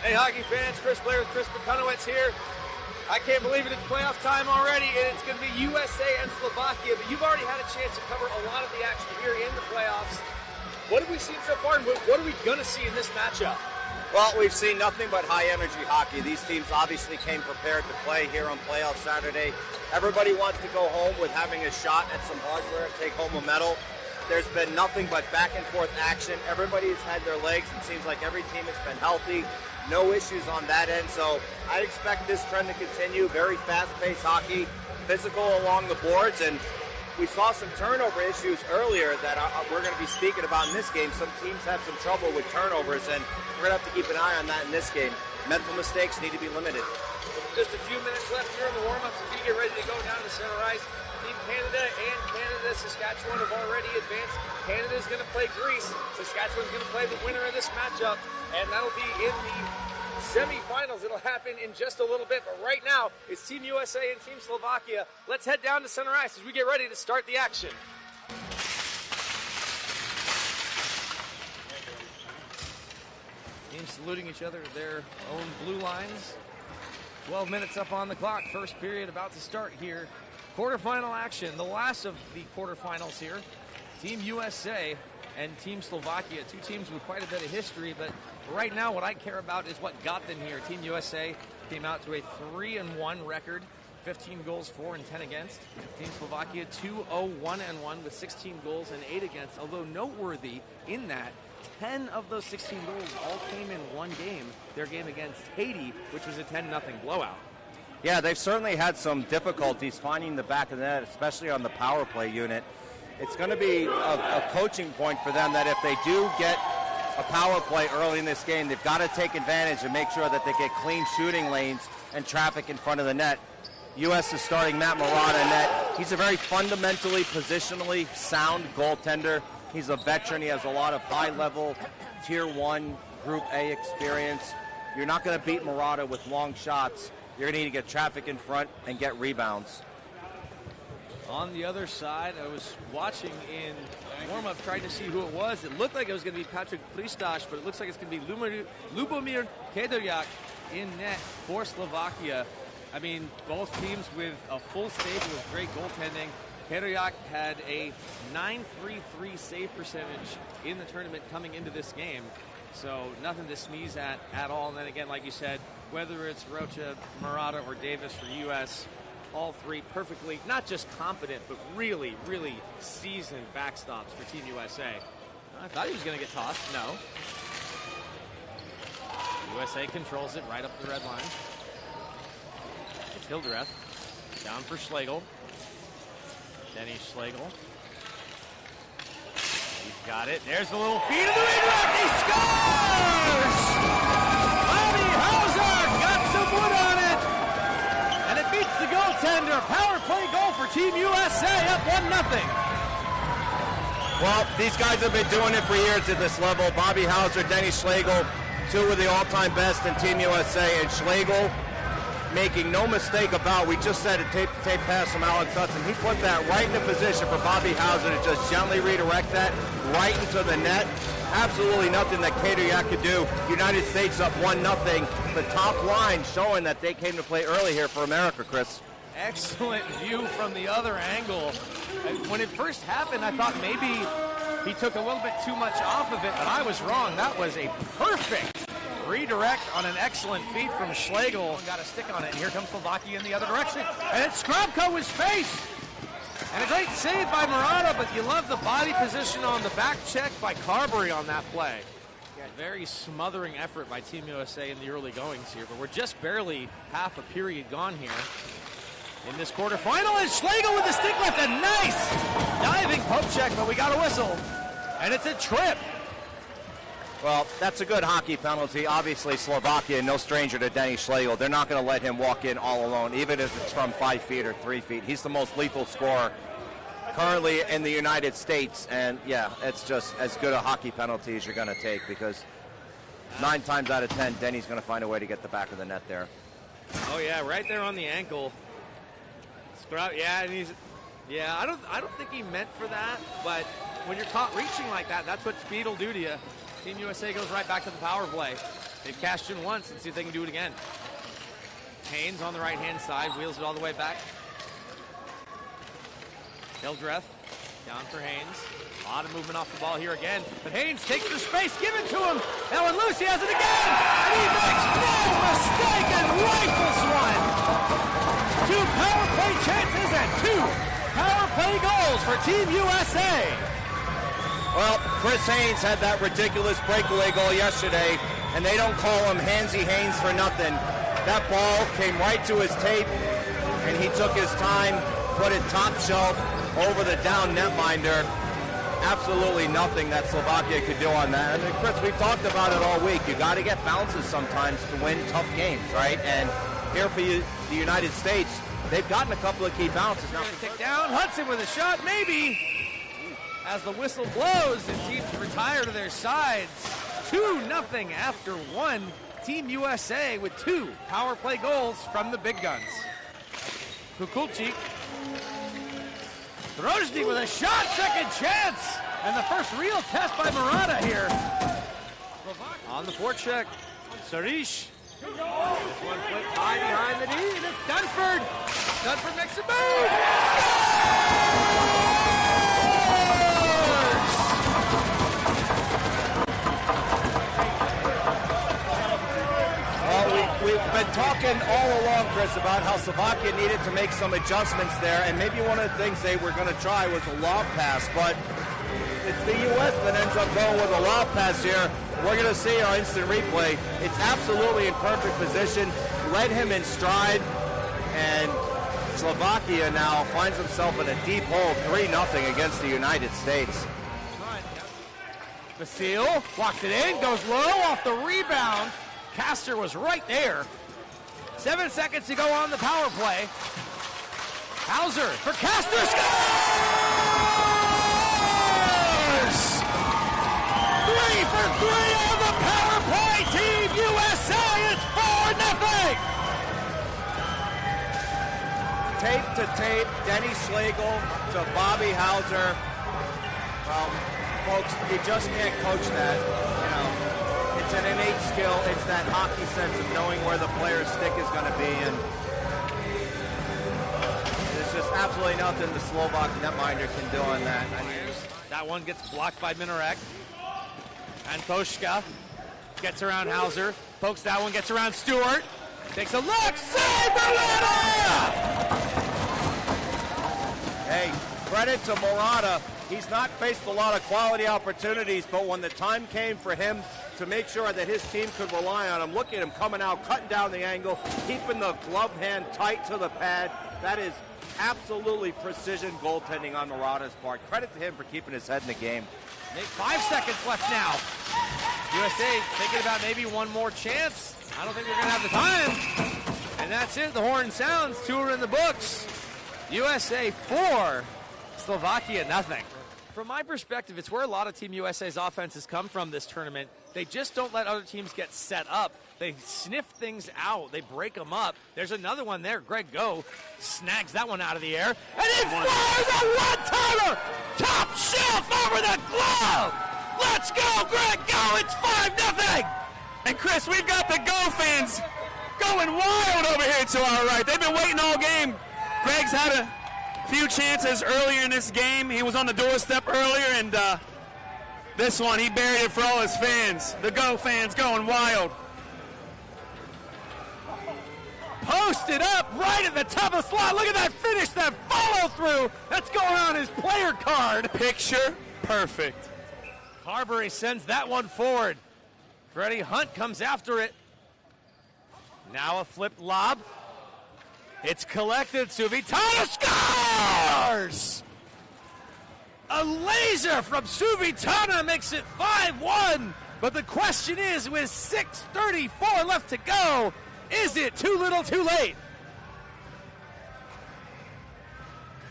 Hey, hockey fans, Chris Blair with Chris McConowitz here. I can't believe it, it's playoff time already, and it's going to be USA and Slovakia, but you've already had a chance to cover a lot of the action here in the playoffs. What have we seen so far, and what are we going to see in this matchup? Well, we've seen nothing but high-energy hockey. These teams obviously came prepared to play here on playoff Saturday. Everybody wants to go home with having a shot at some hardware and take home a medal. There's been nothing but back-and-forth action. Everybody's had their legs. It seems like every team has been healthy. No issues on that end. So I expect this trend to continue. Very fast-paced hockey, physical along the boards. And we saw some turnover issues earlier that we're going to be speaking about in this game. Some teams have some trouble with turnovers, and we're going to have to keep an eye on that in this game. Mental mistakes need to be limited. Just a few minutes left here in the warm-ups as we get ready to go down to center ice. Team Canada and Canada, Saskatchewan have already advanced. Canada's going to play Greece. Saskatchewan's going to play the winner of this matchup, and that'll be in the semifinals. It'll happen in just a little bit, but right now it's Team USA and Team Slovakia. Let's head down to center ice as we get ready to start the action. Teams saluting each other at their own blue lines. 12 minutes up on the clock. First period about to start here. Quarterfinal action, the last of the quarterfinals here. Team USA and Team Slovakia, two teams with quite a bit of history, but right now what I care about is what got them here. Team USA came out to a 3-1 record, 15 goals, 4 and 10 against. Team Slovakia 2-0-1-1 with 16 goals and 8 against, although noteworthy in that 10 of those 16 goals all came in one game, their game against Haiti, which was a 10-0 blowout. Yeah, they've certainly had some difficulties finding the back of the net, especially on the power play unit. It's going to be a coaching point for them that if they do get a power play early in this game, they've got to take advantage and make sure that they get clean shooting lanes and traffic in front of the net. U.S. is starting Matt Murata in net. He's a very fundamentally, positionally sound goaltender. He's a veteran. He has a lot of high-level Tier 1 Group A experience. You're not going to beat Murata with long shots. You're going to need to get traffic in front and get rebounds. On the other side, I was watching in warm-up trying to see who it was. It looked like it was going to be Patrick Pristaš, but it looks like it's going to be Lubomir Kedoriak in net for Slovakia. I mean, both teams with a full stable with great goaltending. Kedoriak had a .933 save percentage in the tournament coming into this game. So nothing to sneeze at all. And then again, like you said, whether it's Rocha, Murata, or Davis for U.S., all three perfectly, not just competent, but really, really seasoned backstops for Team USA. I thought he was going to get tossed. No. USA controls it right up the red line. It's Hildreth. Down for Schlegel. Denny Schlegel. He's got it. There's the little feed of the redirect. He scores! Bobby Housser got some wood on it. And it beats the goaltender. Power play goal for Team USA, up 1-0. Well, these guys have been doing it for years at this level. Bobby Housser, Denny Schlegel, two of the all-time best in Team USA. And Schlegel making no mistake about, we just said a tape pass from Alex Hudson. He put that right in the position for Bobby Housser to just gently redirect that right into the net. Absolutely nothing that Kedoriak could do. United States up 1-0. The top line showing that they came to play early here for America, Chris. Excellent view from the other angle. When it first happened, I thought maybe he took a little bit too much off of it, but I was wrong. That was a perfect redirect on an excellent feed from Schlegel. Got a stick on it, and here comes Slovakia in the other direction. And it's Skrabko his face. And a great save by Murata, but you love the body position on the back check by Carberry on that play. Yeah, very smothering effort by Team USA in the early goings here, but we're just barely half a period gone here in this quarterfinal. And Schlegel with the stick left, a nice diving poke check, but we got a whistle. And it's a trip. Well, that's a good hockey penalty. Obviously, Slovakia, no stranger to Denny Schlegel. They're not going to let him walk in all alone, even if it's from 5 feet or 3 feet. He's the most lethal scorer currently in the United States. And, yeah, it's just as good a hockey penalty as you're going to take because 9 times out of 10, Denny's going to find a way to get the back of the net there. Oh, yeah, right there on the ankle. Yeah, and I don't think he meant for that, but when you're caught reaching like that, that's what speed will do to you. Team USA goes right back to the power play. They've cashed in once and see if they can do it again. Haynes on the right-hand side, wheels it all the way back. Hildreth down for Haynes. A lot of movement off the ball here again. But Haynes takes the space, give it to him. Now and Lucy has it again. And he makes no mistake and rifles one. 2 power play chances and 2 power play goals for Team USA. Well, Chris Haynes had that ridiculous breakaway goal yesterday, and they don't call him Handsy Haynes for nothing. That ball came right to his tape, and he took his time, put it top shelf over the down netminder. Absolutely nothing that Slovakia could do on that. And Chris, we've talked about it all week. You got to get bounces sometimes to win tough games, right? And here for you, the United States, they've gotten a couple of key bounces. Now, tick down, Hudson with a shot, maybe. As the whistle blows, the teams retire to their sides. 2-0 after 1. Team USA with 2 power play goals from the big guns. Kukulchik. Drozny with a shot, second chance. And the first real test by Murata here. On the forecheck, Sarish. This one flipped high behind the knee, and it's Dunford. Dunford makes a move. We've been talking all along, Chris, about how Slovakia needed to make some adjustments there, and maybe one of the things they were going to try was a lob pass, but it's the U.S. that ends up going with a lob pass here. We're going to see our instant replay. It's absolutely in perfect position, led him in stride, and Slovakia now finds himself in a deep hole, 3-0 against the United States. Vasile walks it in, goes low off the rebound. Castor was right there. 7 seconds to go on the power play. Housser for Castor, scores! 3 for 3 on the power play. Team USA is 4-0. Tape to tape, Denny Schlegel to Bobby Housser. Well, folks, you just can't coach that, you know. It's an innate skill. It's that hockey sense of knowing where the player's stick is going to be, and there's just absolutely nothing the Slovak netminder can do on that. I mean, that one gets blocked by Minarek. And Koshka gets around Housser. Pokes that one, gets around Stewart. Takes a look. Save Murata! Hey, credit to Murata. He's not faced a lot of quality opportunities, but when the time came for him to make sure that his team could rely on him, look at him coming out, cutting down the angle, keeping the glove hand tight to the pad. That is absolutely precision goaltending on Murata's part. Credit to him for keeping his head in the game. 5 seconds left now. USA thinking about maybe one more chance. I don't think they're going to have the time. And that's it. The horn sounds. 2 are in the books. USA 4, Slovakia nothing. From my perspective, it's where a lot of Team USA's offenses come from this tournament. They just don't let other teams get set up. They sniff things out. They break them up. There's another one there. Greg Go snags that one out of the air. And he fires a one-timer! Top shelf over the glove! Let's go, Greg Go! It's 5-0! And Chris, we've got the Go fans going wild over here to our right. They've been waiting all game. Greg's had a few chances earlier in this game. He was on the doorstep earlier, and this one, he buried it for all his fans. The Go fans going wild. Posted up right at the top of the slot. Look at that finish, that follow through. That's going on his player card. Picture perfect. Carberry sends that one forward. Freddie Hunt comes after it. Now a flipped lob. It's collected. Suvitana scores! A laser from Suvitana makes it 5-1. But the question is, with 6:34 left to go, is it too little too late?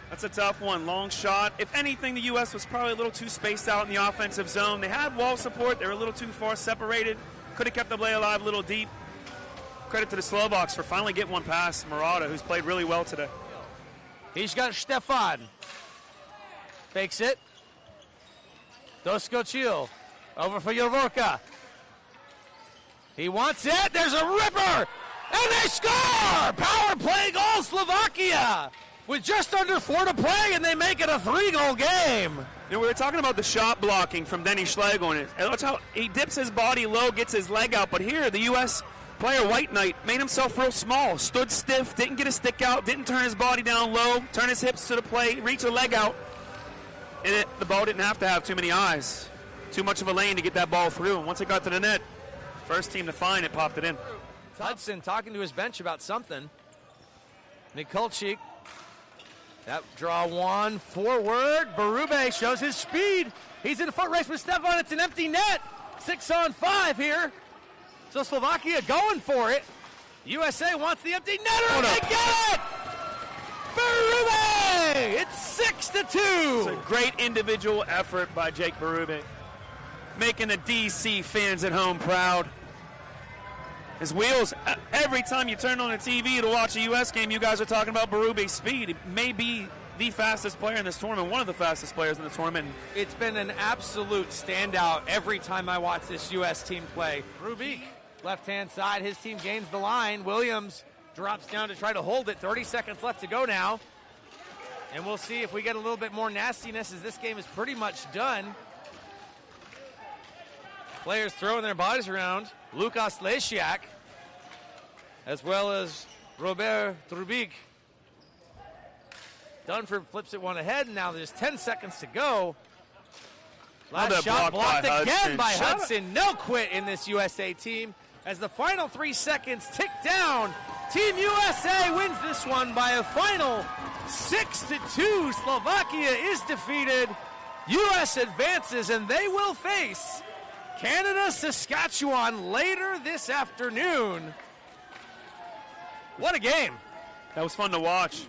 That's a tough one. Long shot. If anything, the U.S. was probably a little too spaced out in the offensive zone. They had wall support. They were a little too far separated. Could have kept the play alive a little deep. Credit to the Slovaks for finally getting one past Murata, who's played really well today. He's got Stefan. Fakes it. Doskochil. Over for Jaworka. He wants it. There's a ripper. And they score! Power play goal, Slovakia! With just under 4 to play, and they make it a 3-goal game. You know, we were talking about the shot blocking from Denny Schlegel, and watch how he dips his body low, gets his leg out. But here, the U.S. player, White Knight, made himself real small, stood stiff, didn't get a stick out, didn't turn his body down low, turn his hips to the plate, reach a leg out, and the ball didn't have to have too many eyes. Too much of a lane to get that ball through. And once it got to the net, first team to find it, popped it in. Hudson talking to his bench about something. Mikulchik. That draw one forward. Berube shows his speed. He's in a foot race with Stefan. It's an empty net. 6-on-5 here. So Slovakia going for it. USA wants the empty netter. And they get it! Berube! It's 6-2. It's a great individual effort by Jake Berube, making the DC fans at home proud. His wheels, every time you turn on the TV to watch a U.S. game, you guys are talking about Berube's speed. He may be the fastest player in this tournament, one of the fastest players in the tournament. It's been an absolute standout every time I watch this U.S. team play. Rubik, left-hand side, his team gains the line. Williams drops down to try to hold it. 30 seconds left to go now. And we'll see if we get a little bit more nastiness as this game is pretty much done. Players throwing their bodies around. Lukas Lesiak, as well as Robert Trubik. Dunford flips it one ahead, and now there's 10 seconds to go. Last shot blocked again by Hudson. No quit in this USA team as the final 3 seconds tick down. Team USA wins this one by a final 6-2. Slovakia is defeated. U.S. advances, and they will face Canada, Saskatchewan later this afternoon. What a game. That was fun to watch.